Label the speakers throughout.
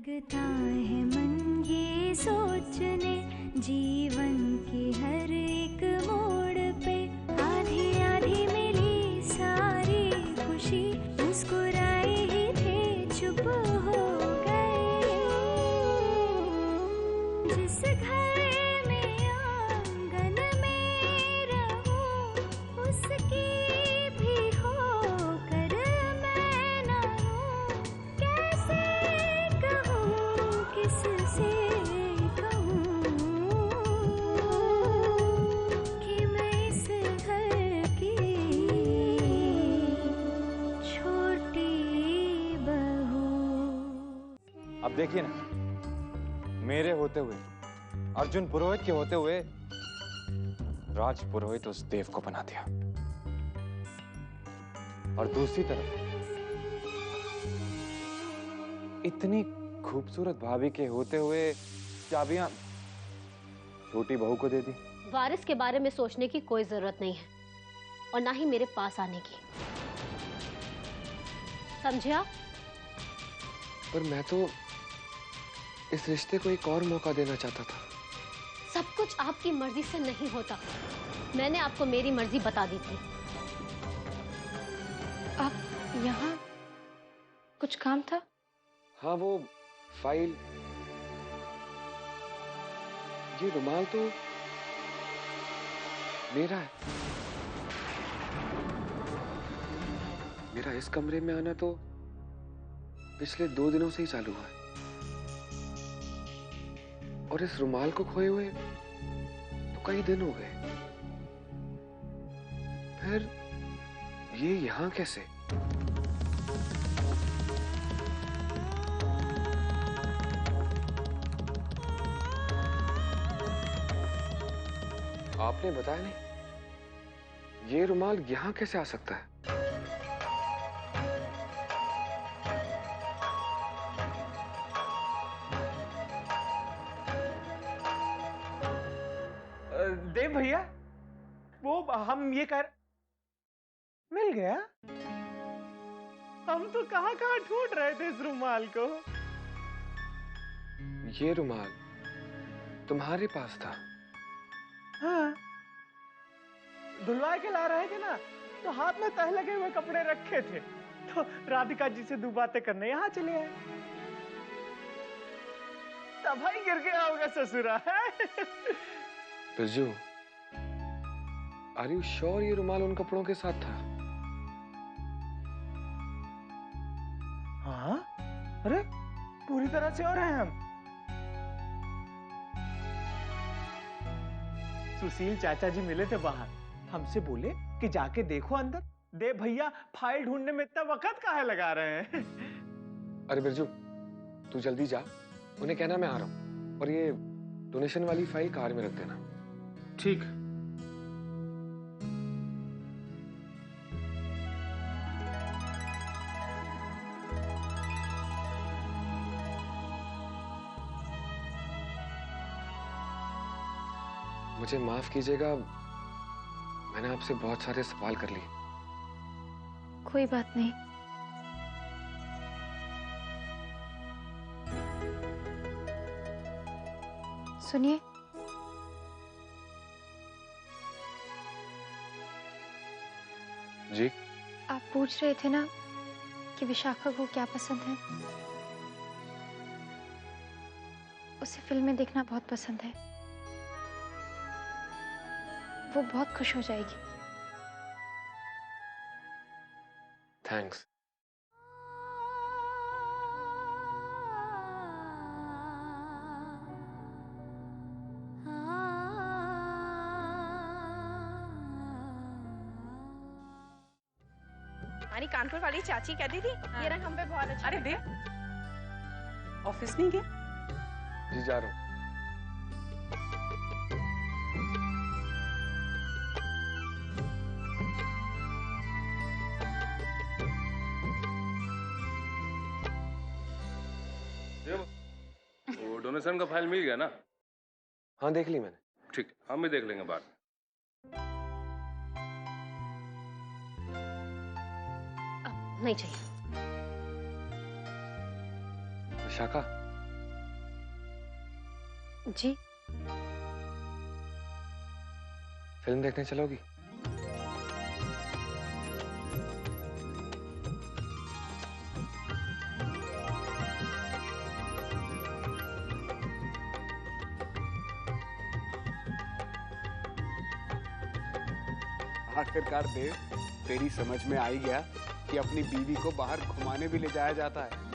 Speaker 1: लगता है मन ये सोचने जीवन के हर एक मोड़ पे आधी आधी मिली सारी खुशी मुस्कुराए ही थे चुप हो गए। जिस घर में आंगन में रहूं उसकी भी होकर मैं ना हूं। कैसे कहूं किससे कहूं कि मैं इस घर की छोटी बहू।
Speaker 2: अब देखिए ना, मेरे होते हुए, अर्जुन पुरोहित के होते हुए राज पुरोहित उस देव को बना दिया, और दूसरी तरफ इतनी खूबसूरत भाभी के होते हुए चाबियां छोटी बहू को दे दी।
Speaker 3: वारिस के बारे में सोचने की कोई जरूरत नहीं है और ना ही मेरे पास आने की, समझे आप?
Speaker 4: पर मैं तो इस रिश्ते को एक और मौका देना चाहता था।
Speaker 3: सब कुछ आपकी मर्जी से नहीं होता। मैंने आपको मेरी मर्जी बता दी थी।
Speaker 5: आप यहाँ कुछ काम था?
Speaker 4: हाँ, वो फाइल, ये रुमाल तो मेरा है। मेरा इस कमरे में आना तो पिछले 2 दिनों से ही चालू हुआ है, और इस रुमाल को खोए हुए तो कई दिन हो गए। फिर ये यहां कैसे? आपने बताया नहीं, ये रुमाल यहां कैसे आ सकता है?
Speaker 6: देव भैया, वो हम ये कर मिल गया। हम तो कहां कहां ढूंढ रहे थे इस रुमाल को।
Speaker 4: ये रुमाल तुम्हारे पास था?
Speaker 6: हाँ, धुलवा के ला रहे थे ना, तो हाथ में तह लगे हुए कपड़े रखे थे, तो राधिका जी से 2 बातें करने यहाँ चले आए। तब ही गिर गया होगा ससुरा।
Speaker 4: बिरजू, आर यू श्योर ये रुमाल उन कपड़ों के साथ था?
Speaker 6: हाँ, अरे पूरी तरह से और हैं हम। सुशील चाचा जी मिले थे बाहर, हमसे बोले कि जाके देखो अंदर। देव भैया फाइल ढूंढने में इतना वक्त काहे लगा रहे हैं।
Speaker 4: अरे बिरजू, तू जल्दी जा, उन्हें कहना मैं आ रहा हूं, और ये डोनेशन वाली फाइल कार में रख देना।
Speaker 6: ठीक।
Speaker 4: मुझे माफ कीजिएगा, मैंने आपसे बहुत सारे सवाल कर लिए।
Speaker 5: कोई बात नहीं। सुनिए,
Speaker 4: जी?
Speaker 5: आप पूछ रहे थे ना कि विशाखा को क्या पसंद है। उसे फिल्में देखना बहुत पसंद है। वो बहुत खुश हो जाएगी।
Speaker 4: थैंक्स।
Speaker 7: हमारी कानपुर वाली चाची कहती थी ये रंग हम पे बहुत अच्छा।
Speaker 8: अरे देव, ऑफिस नहीं गया?
Speaker 4: जी जा रहा हूँ।
Speaker 9: वो डोनेशन का फाइल मिल गया ना?
Speaker 4: हाँ, देख ली मैंने।
Speaker 9: ठीक, हम भी देख लेंगे बाद में।
Speaker 3: नहीं चाहिए।
Speaker 4: विशाखा,
Speaker 5: जी।
Speaker 4: फिल्म देखने चलोगी?
Speaker 10: आखिरकार देव, तेरी समझ में आ ही गया कि अपनी बीवी को बाहर घुमाने भी ले जाया जाता है।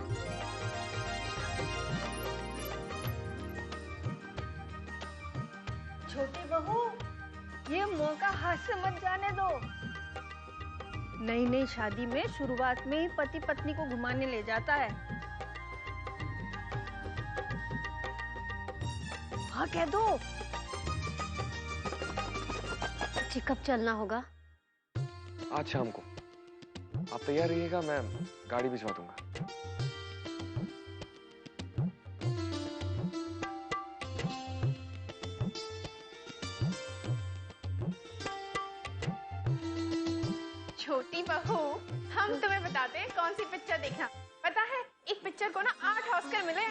Speaker 7: छोटी बहू, ये मौका हाथ से मत जाने दो। नई नई शादी में शुरुआत में ही पति पत्नी को घुमाने ले जाता है। हाँ कह दो।
Speaker 3: जी कब चलना होगा?
Speaker 4: आज शाम को। आप तैयार रहिएगा, मैं गाड़ी भिजवा दूंगा।
Speaker 7: छोटी बहू, हम तुम्हें बताते हैं कौन सी पिक्चर देखना। पता है, एक पिक्चर को ना 8 ऑस्कर मिले।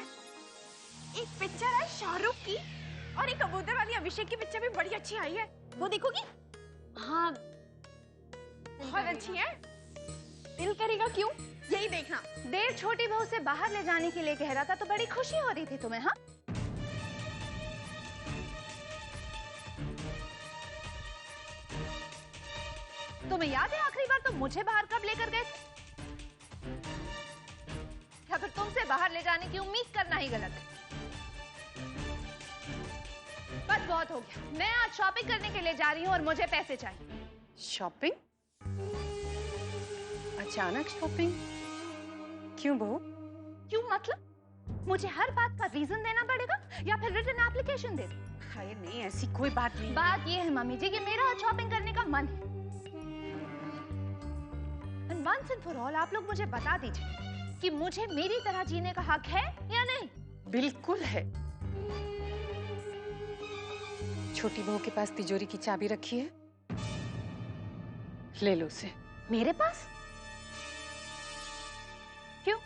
Speaker 7: एक पिक्चर है शाहरुख की, और एक कबूतर वाली अभिषेक की पिक्चर भी बड़ी अच्छी आई है। वो देखोगी?
Speaker 3: हाँ
Speaker 7: बहुत अच्छी है। दिल करेगा क्यों? यही देखना। देव छोटी बहू से बाहर ले जाने के लिए कह रहा था तो बड़ी खुशी हो रही थी तुम्हें। हाँ, तुम्हें याद है आखिरी बार तुम मुझे बाहर कब लेकर गए थे? या फिर तुमसे बाहर ले जाने की उम्मीद करना ही गलत है? बस बहुत हो गया। मैं आज शॉपिंग करने के लिए जा रही हूँ और मुझे पैसे चाहिए।
Speaker 8: शॉपिंग? अचानक शॉपिंग? क्यों बहू?
Speaker 7: क्यों मतलब? मुझे हर बात का रीजन देना पड़ेगा या फिर रिटन एप्लीकेशन दे दूं?
Speaker 8: अरे नहीं, ऐसी कोई बात नहीं।
Speaker 7: बात ये है मम्मी जी कि मेरा आज शॉपिंग करने का मन है। वंस एंड फॉर ऑल आप लोग मुझे बता दीजिए कि मुझे मेरी तरह जीने का हक है या नहीं?
Speaker 8: बिल्कुल है। छोटी बहू के पास तिजोरी की चाबी रखी है, ले लो उसे।
Speaker 7: मेरे पास? क्यों?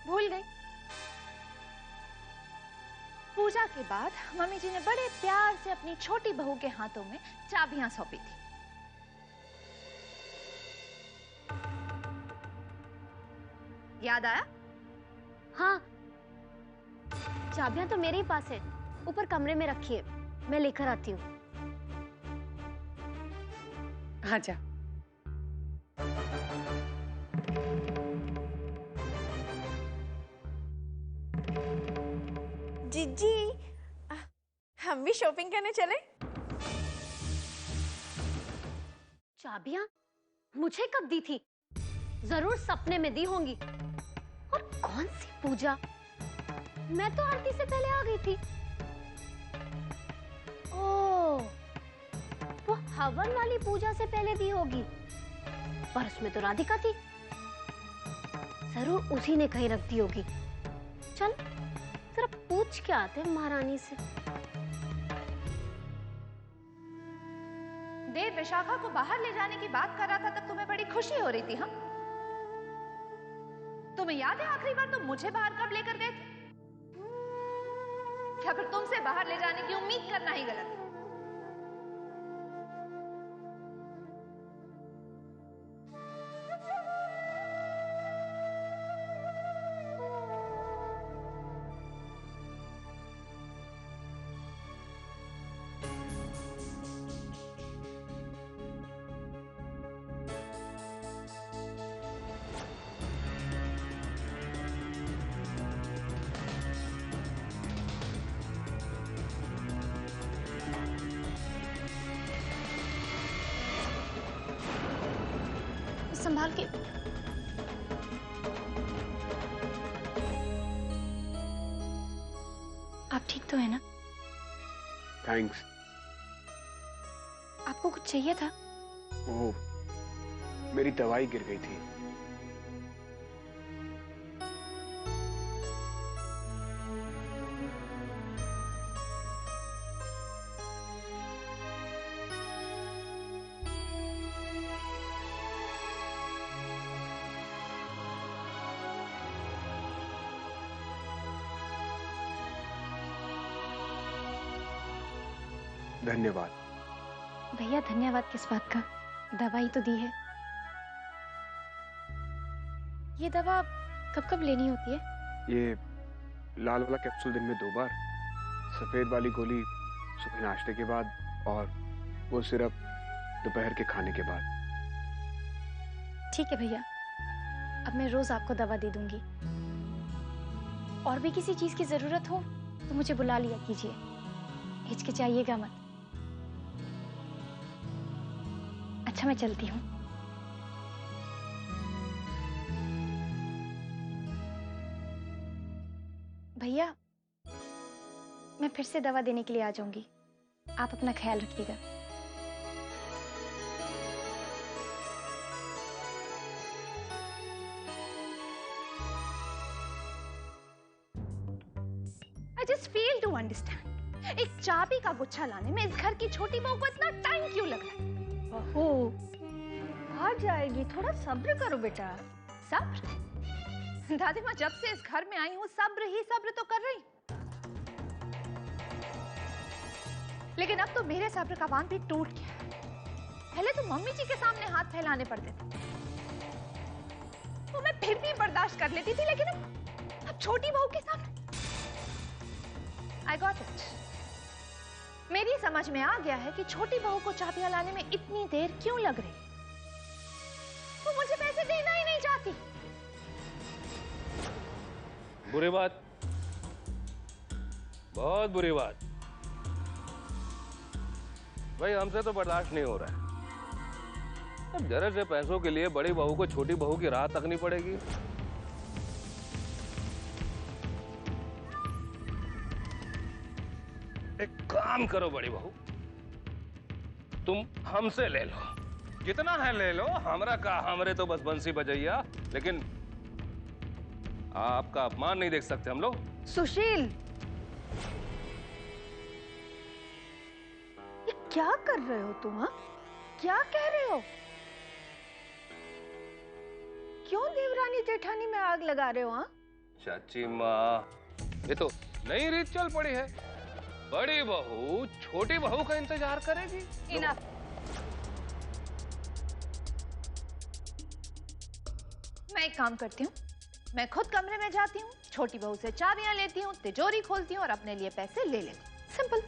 Speaker 7: भूल गई? पूजा के बाद मम्मी जी ने बड़े प्यार से अपनी छोटी बहू के हाथों में चाबियां सौंपी थी। याद आया?
Speaker 3: हाँ, चाबियां तो मेरे ही पास है, ऊपर कमरे में रखी है, मैं लेकर आती हूँ।
Speaker 8: आजा।
Speaker 7: जीजी, हम भी शॉपिंग करने चले?
Speaker 3: चाबियां मुझे कब दी थी? जरूर सपने में दी होंगी। और कौन सी पूजा? मैं तो आरती से पहले आ गई थी। ओह, वो हवन वाली पूजा से पहले दी होगी, पर उसमें तो राधिका थी। जरूर उसी ने कहीं रख दी होगी। चल जरा पूछ के आते हैं महारानी से।
Speaker 7: देव विशाखा को बाहर ले जाने की बात कर रहा था तब तुम्हें बड़ी खुशी हो रही थी। हाँ, तुम्हें याद है आखिरी बार तुम मुझे बाहर कब लेकर गए थे? या फिर तुमसे बाहर ले जाने की उम्मीद करना ही गलत है?
Speaker 5: संभाल के। आप ठीक तो है ना?
Speaker 10: थैंक्स।
Speaker 5: आपको कुछ चाहिए था?
Speaker 10: वो मेरी दवाई गिर गई थी। धन्यवाद।
Speaker 5: भैया धन्यवाद किस बात का, दवाई तो दी है। ये दवा कब कब लेनी होती है?
Speaker 10: ये लाल वाला कैप्सूल दिन में 2 बार, सफेद वाली गोली सुबह नाश्ते के बाद, और वो सिरप दोपहर के खाने के बाद।
Speaker 5: ठीक है भैया, अब मैं रोज आपको दवा दे दूंगी। और भी किसी चीज की जरूरत हो तो मुझे बुला लिया कीजिए, हिचकिचाइएगा मत। अच्छा मैं चलती हूँ। भैया मैं फिर से दवा देने के लिए आ जाऊंगी, आप अपना ख्याल रखिएगा।
Speaker 7: I just fail to understand, एक चाबी का गुच्छा लाने में इस घर की छोटी बहू को इतना टाइम क्यों लग रहा है?
Speaker 11: बहू आ जाएगी, थोड़ा सब्र करो बेटा।
Speaker 7: सब्र? दादी माँ जब से इस घर में आई हूँ सब्र ही सब्र तो कर रही, लेकिन अब तो मेरे सब्र का बांध भी टूट गया है। पहले तो मम्मी जी के सामने हाथ फैलाने पड़ते थे, तो मैं फिर भी बर्दाश्त कर लेती थी, लेकिन अब छोटी बहू के सामने I got it. मेरी समझ में आ गया है कि छोटी बहू को चाबियां लाने में इतनी देर क्यों लग रही। वो मुझे पैसे देना ही नहीं चाहती।
Speaker 9: बुरी बात, बहुत बुरी बात। भाई हमसे तो बर्दाश्त नहीं हो रहा है। अब जरा से पैसों के लिए बड़ी बहू को छोटी बहू की राह तकनी पड़ेगी। एक काम करो बड़ी बहू, तुम हमसे ले लो, जितना है ले लो, हमरा का, हमरे तो बस बंसी बजैया, लेकिन आपका अपमान नहीं देख सकते हम लोग।
Speaker 11: सुशील, ये क्या कर रहे हो तुम? हाँ, क्या कह रहे हो? क्यों देवरानी जेठानी में आग लगा रहे हो? हाँ
Speaker 9: चाची माँ, ये तो नई रीत चल पड़ी है, बड़ी बहू छोटी बहू का इंतजार करेगी।
Speaker 7: इनफ। मैं एक काम करती हूँ, मैं खुद कमरे में जाती हूँ, छोटी बहू से चाबियां लेती हूँ, तिजोरी खोलती हूँ और अपने लिए पैसे ले लेती हूँ। सिंपल।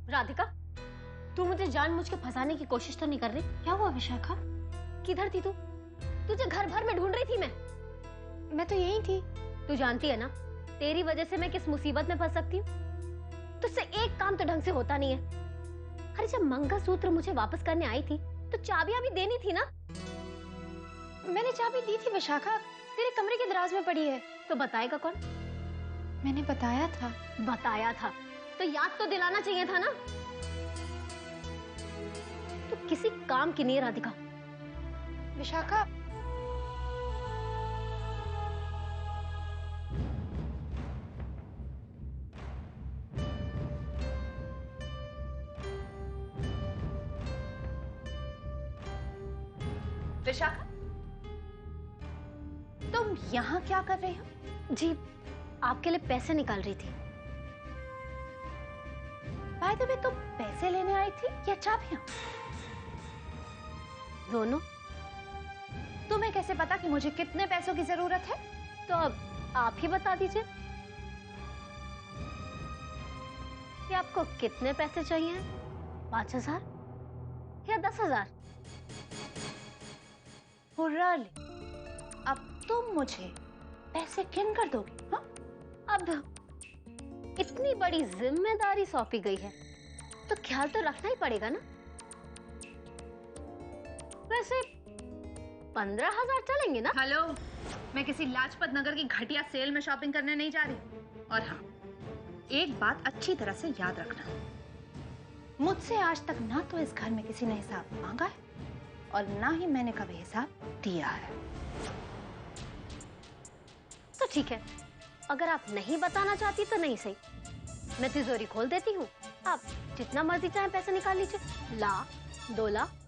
Speaker 3: राधिका, तू मुझे जानबूझ के फंसाने की कोशिश तो नहीं कर रही? क्या हुआ विशाखा? किधर थी तू? तुझे घर भर में ढूंढ रही थी मैं तो यही थी। तू जानती है ना तेरी वजह से मैं किस मुसीबत में फंस सकती हूँ। तुझसे एक काम तो ढंग से होता नहीं है। अरे जब मंगलसूत्र मुझे वापस करने आई थी तो चाबियां भी देनी थी ना।
Speaker 5: मैंने चाबी दी थी विशाखा, तेरे कमरे के दराज में पड़ी है।
Speaker 3: तो बताएगा कौन?
Speaker 5: मैंने बताया था।
Speaker 3: बताया था तो याद तो दिलाना चाहिए था ना। तो किसी काम की नहीं है राधिका।
Speaker 5: विशाखा,
Speaker 7: विशाखा, तुम यहाँ क्या कर रही हो?
Speaker 3: जी आपके लिए पैसे निकाल रही थी।
Speaker 7: बाय द वे, तुम पैसे लेने आई थी या चाबियां?
Speaker 3: दोनों।
Speaker 7: तुम्हें कैसे पता कि मुझे कितने पैसों की जरूरत है?
Speaker 3: तो अब आप ही बता दीजिए कि आपको कितने पैसे चाहिए। 5,000 या 10,000?
Speaker 7: हुर्राली, अब तुम मुझे पैसे गिन कर दोगी? हाँ?
Speaker 3: अब इतनी बड़ी जिम्मेदारी सौंपी गई है तो ख्याल तो रखना ही पड़ेगा ना। वैसे 15,000 चलेंगे ना?
Speaker 7: हेलो, मैं किसी लाजपत नगर की घटिया सेल में शॉपिंग करने नहीं जा रही। और हाँ, एक बात अच्छी तरह से याद रखना, मुझसे आज तक ना तो इस घर में किसी ने हिसाब मांगा है और ना ही मैंने कभी हिसाब दिया है।
Speaker 3: ठीक है, अगर आप नहीं बताना चाहती तो नहीं सही, मैं तिजोरी खोल देती हूँ, आप जितना मर्जी चाहे पैसे निकाल लीजिए। 1 2 लाख।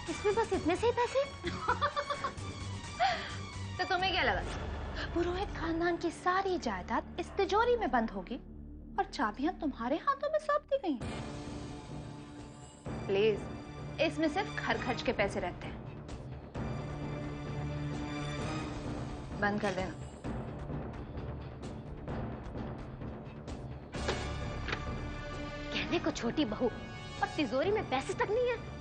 Speaker 3: इसमें बस इतने से ही पैसे?
Speaker 7: तो तुम्हें क्या लगा पुरोहित खानदान की सारी जायदाद इस तिजोरी में बंद होगी और चाबियां तुम्हारे हाथों में सौंप दी गई? प्लीज, इसमें सिर्फ घर खर्च के पैसे रहते हैं। बंद कर देना।
Speaker 3: कहने को छोटी बहू और तिजोरी में पैसे तक नहीं है।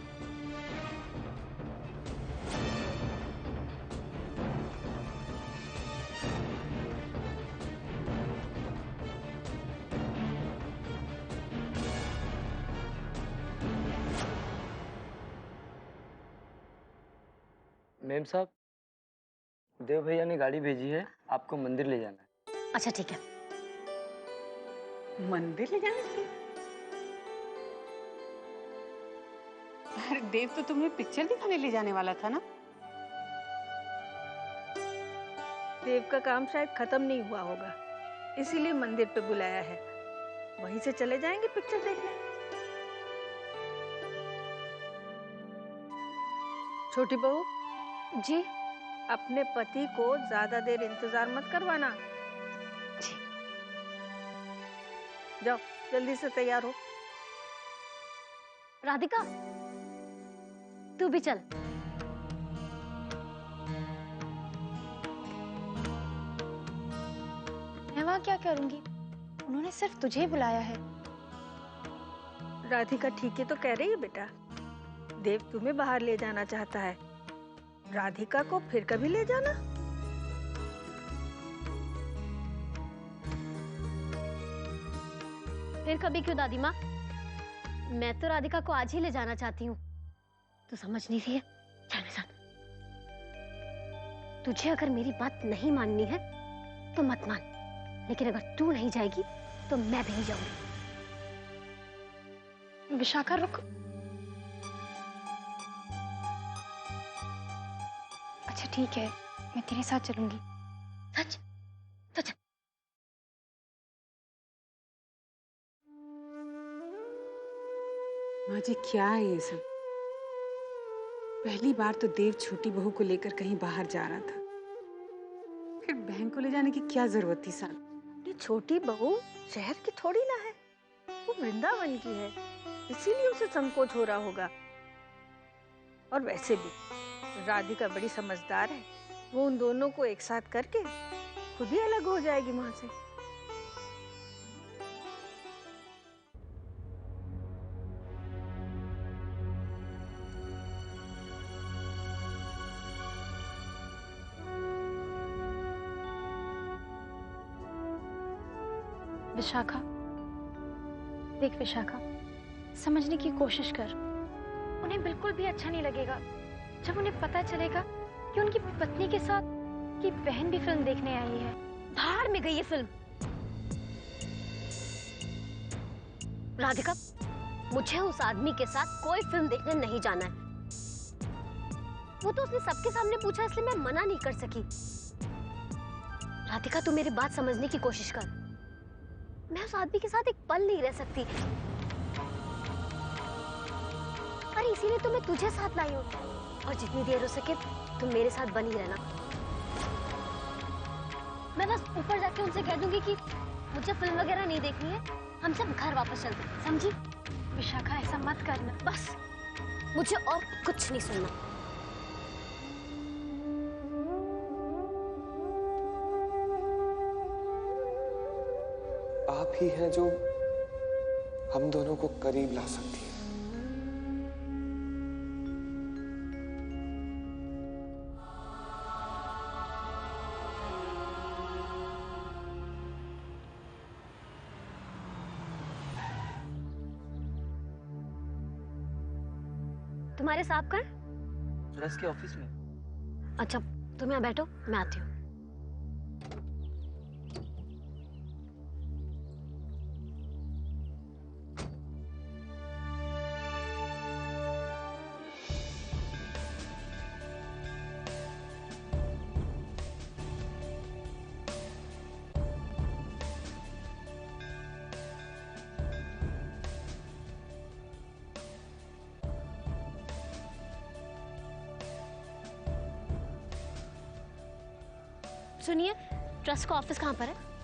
Speaker 12: मैम साहब, देव भैया ने गाड़ी भेजी है, आपको मंदिर ले जाना है।
Speaker 3: अच्छा ठीक है।
Speaker 8: मंदिर ले जाने के? अरे देव तो तुम्हें पिक्चर दिखाने ले जाने वाला था ना?
Speaker 11: देव का काम शायद खत्म नहीं हुआ होगा, इसीलिए मंदिर पे बुलाया है। वहीं से चले जाएंगे पिक्चर देखने। छोटी बहू
Speaker 3: जी,
Speaker 11: अपने पति को ज्यादा देर इंतजार मत करवाना।
Speaker 3: जी।
Speaker 11: जाओ जल्दी से तैयार हो।
Speaker 3: राधिका, तू भी चल।
Speaker 5: मैं वहां क्या करूंगी? उन्होंने सिर्फ तुझे ही बुलाया है।
Speaker 11: राधिका ठीक है तो कह रही है बेटा, देव तुम्हें बाहर ले जाना चाहता है, राधिका को फिर कभी ले जाना।
Speaker 3: फिर कभी क्यों दादी माँ? मैं तो राधिका को आज ही ले जाना चाहती हूँ। तू समझ नहीं रही है? चल मेरे साथ। तुझे अगर मेरी बात नहीं माननी है तो मत मान, लेकिन अगर तू नहीं जाएगी तो मैं भी नहीं जाऊंगी।
Speaker 5: विशाखा रुक। अच्छा ठीक है, मैं तेरे साथ चलूंगी।
Speaker 3: सच? तो चल।
Speaker 8: माँ जी क्या है ये सब? पहली बार तो देव छोटी बहू को लेकर कहीं बाहर जा रहा था, फिर बहन को ले जाने की क्या जरूरत थी साथ?
Speaker 11: ये छोटी बहू शहर की थोड़ी ना है, वो वृंदावन की है, इसीलिए उसे संकोच हो रहा होगा। और वैसे भी राधिका बड़ी समझदार है, वो उन दोनों को एक साथ करके खुद ही अलग हो जाएगी वहां से।
Speaker 5: विशाखा, देख विशाखा, समझने की कोशिश कर। उन्हें बिल्कुल भी अच्छा नहीं लगेगा जब उन्हें पता चलेगा कि उनकी पत्नी के साथ की बहन भी फिल्म देखने आई है।
Speaker 3: बाहर में गई ये फिल्म। राधिका, मुझे उस आदमी के साथ कोई फिल्म देखने नहीं जाना है। वो तो उसने सबके सामने पूछा, इसलिए मैं मना नहीं कर सकी। राधिका, तू मेरी बात समझने की कोशिश कर। मैं उस आदमी के साथ एक पल नहीं रह सकती, अरे इसीलिए तो मैं तुझे साथ लाई हूँ। और जितनी देर हो सके तुम मेरे साथ बनी रहना। मैं बस ऊपर जाके उनसे कह दूंगी कि मुझे फिल्म वगैरह नहीं देखनी है, हम सब घर वापस चलते हैं, समझी?
Speaker 5: विशाखा ऐसा मत करना।
Speaker 3: बस मुझे और कुछ नहीं सुनना।
Speaker 4: आप ही हैं जो हम दोनों को करीब ला सकती है।
Speaker 3: तुम्हारे साहब कहाँ?
Speaker 12: ट्रस्ट के ऑफिस में।
Speaker 3: अच्छा तुम यहाँ बैठो, मैं आती हूँ। सुनिए, ट्रस्ट का ऑफिस कहाँ पर है?